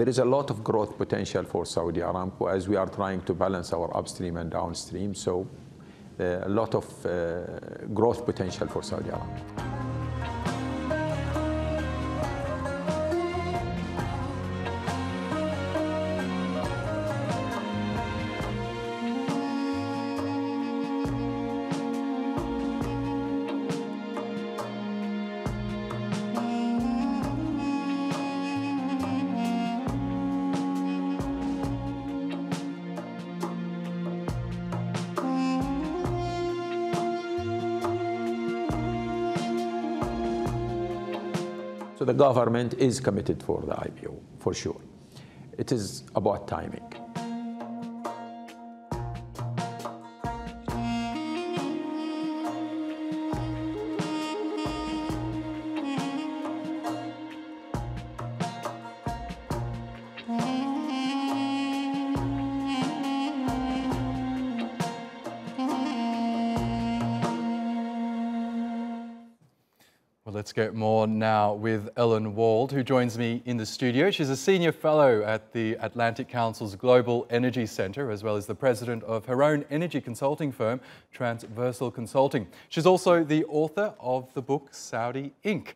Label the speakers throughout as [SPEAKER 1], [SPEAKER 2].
[SPEAKER 1] there is a lot of growth potential for Saudi Aramco as we are trying to balance our upstream and downstream. So a lot of growth potential for Saudi Aramco. So the government is committed for the IPO, for sure. It is about timing.
[SPEAKER 2] Well, let's get more now with Ellen Wald, who joins me in the studio. She's a senior fellow at the Atlantic Council's Global Energy Centre, as well as the president of her own energy consulting firm, Transversal Consulting. She's also the author of the book Saudi Inc.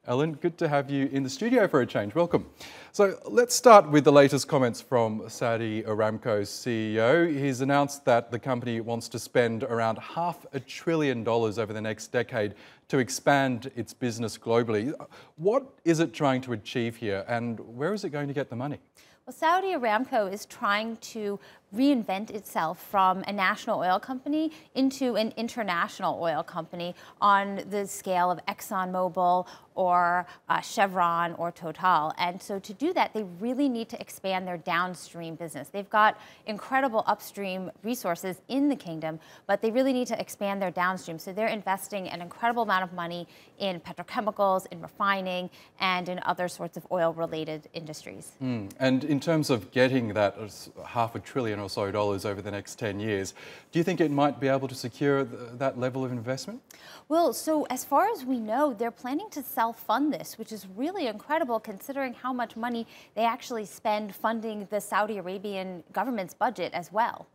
[SPEAKER 2] Ellen, good to have you in the studio for a change. Welcome. So let's start with the latest comments from Saudi Aramco's CEO. He's announced that the company wants to spend around $500 billion over the next decade to expand its business globally. What is it trying to achieve here, and where is it going to get the money?
[SPEAKER 3] Well, Saudi Aramco is trying to reinvent itself from a national oil company into an international oil company on the scale of ExxonMobil or Chevron or Total. And so to do that, they really need to expand their downstream business. They've got incredible upstream resources in the kingdom, but they really need to expand their downstream. So they're investing an incredible amount of money in petrochemicals, in refining, and in other sorts of oil-related industries.
[SPEAKER 2] And in terms of getting that $500 billion or so over the next 10 years, do you think it might be able to secure that level of investment?
[SPEAKER 3] Well, so as far as we know, they're planning to self-fund this, which is really incredible considering how much money they actually spend funding the Saudi Arabian government's budget as well.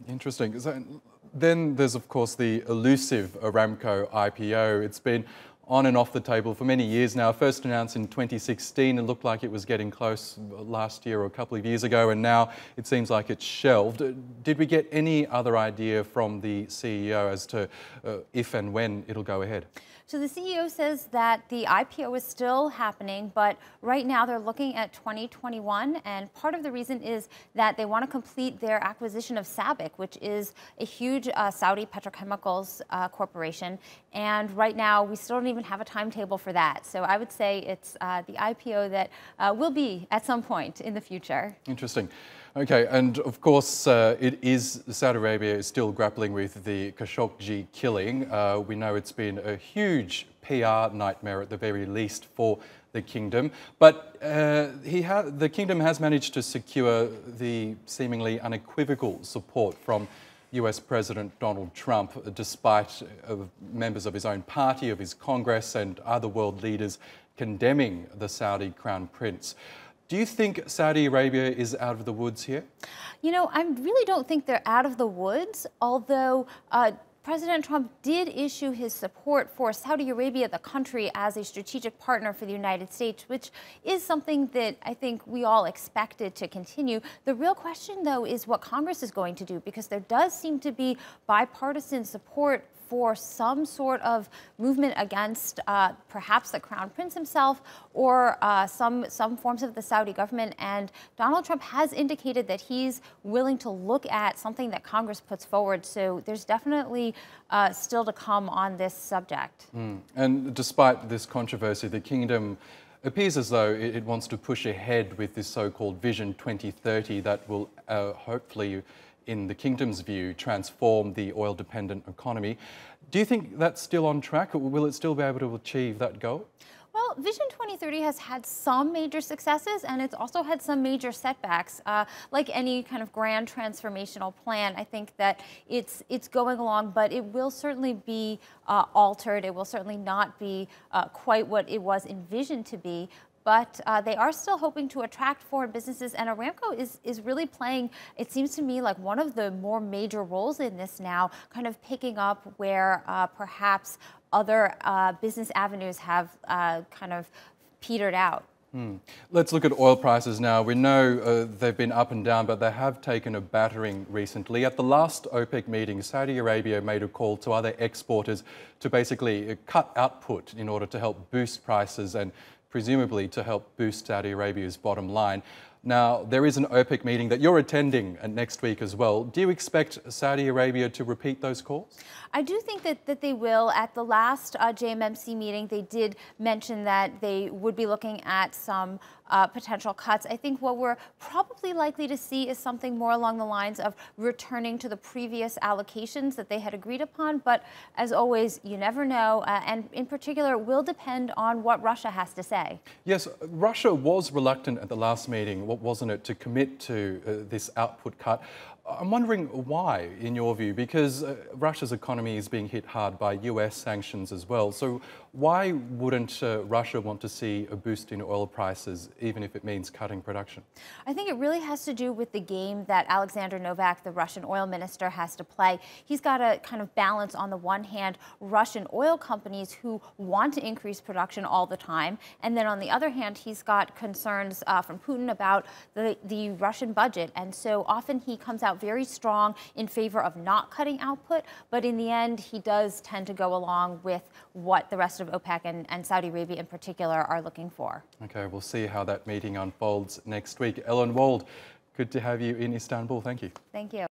[SPEAKER 2] Interesting. So then there's, of course, the elusive Aramco IPO. It's been on and off the table for many years now. First announced in 2016, it looked like it was getting close last year or a couple of years ago, and now it seems like it's shelved. Did we get any other idea from the CEO as to if and when it'll go ahead?
[SPEAKER 3] So the CEO says that the IPO is still happening, but right now they're looking at 2021, and part of the reason is that they want to complete their acquisition of SABIC, which is a huge Saudi petrochemicals corporation, and right now we still don't even have a timetable for that. So I would say it's the IPO that will be at some point in the future.
[SPEAKER 2] Interesting. Okay, and of course, Saudi Arabia is still grappling with the Khashoggi killing. We know it's been a huge PR nightmare at the very least for the kingdom, but the kingdom has managed to secure the seemingly unequivocal support from US President Donald Trump, despite members of his own party, of his Congress, and other world leaders condemning the Saudi Crown Prince. Do you think Saudi Arabia is out of the woods here?
[SPEAKER 3] You know, I really don't think they're out of the woods, although President Trump did issue his support for Saudi Arabia, the country, as a strategic partner for the United States, which is something that I think we all expected to continue. The real question, though, is what Congress is going to do, because there does seem to be bipartisan support for some sort of movement against perhaps the Crown Prince himself or some forms of the Saudi government. And Donald Trump has indicated that he's willing to look at something that Congress puts forward. So there's definitely still to come on this subject.
[SPEAKER 2] And despite this controversy, the kingdom appears as though it wants to push ahead with this so-called Vision 2030 that will hopefully, in the kingdom's view, transform the oil-dependent economy. Do you think that's still on track, or will it still be able to achieve that goal?
[SPEAKER 3] Well, Vision 2030 has had some major successes, and it's also had some major setbacks. Like any kind of grand transformational plan, I think that it's going along, but it will certainly be altered. It will certainly not be quite what it was envisioned to be. but they are still hoping to attract foreign businesses, and Aramco is really playing, it seems to me, like one of the more major roles in this now, kind of picking up where perhaps other business avenues have kind of petered out.
[SPEAKER 2] Let's look at oil prices now. We know they've been up and down, but they have taken a battering recently. At the last OPEC meeting, Saudi Arabia made a call to other exporters to basically cut output in order to help boost prices and presumably to help boost Saudi Arabia's bottom line. Now, there is an OPEC meeting that you're attending next week as well. Do you expect Saudi Arabia to repeat those calls?
[SPEAKER 3] I do think that they will. At the last JMMC meeting, they did mention that they would be looking at some potential cuts. I think what we're probably likely to see is something more along the lines of returning to the previous allocations that they had agreed upon. But as always, you never know. And in particular, it will depend on what Russia has to say.
[SPEAKER 2] Yes, Russia was reluctant at the last meeting, wasn't it, to commit to this output cut. I'm wondering why, in your view, because Russia's economy is being hit hard by US sanctions as well. So why wouldn't Russia want to see a boost in oil prices, even if it means cutting production?
[SPEAKER 3] I think it really has to do with the game that Alexander Novak, the Russian oil minister, has to play. He's got to kind of balance, on the one hand, Russian oil companies who want to increase production all the time, and then on the other hand, he's got concerns from Putin about the Russian budget. And so often he comes out very strong in favor of not cutting output, but in the end, he does tend to go along with what the rest of OPEC and Saudi Arabia in particular are looking for.
[SPEAKER 2] Okay, we'll see how that meeting unfolds next week. Ellen Wald, good to have you in Istanbul. Thank you.
[SPEAKER 3] Thank you.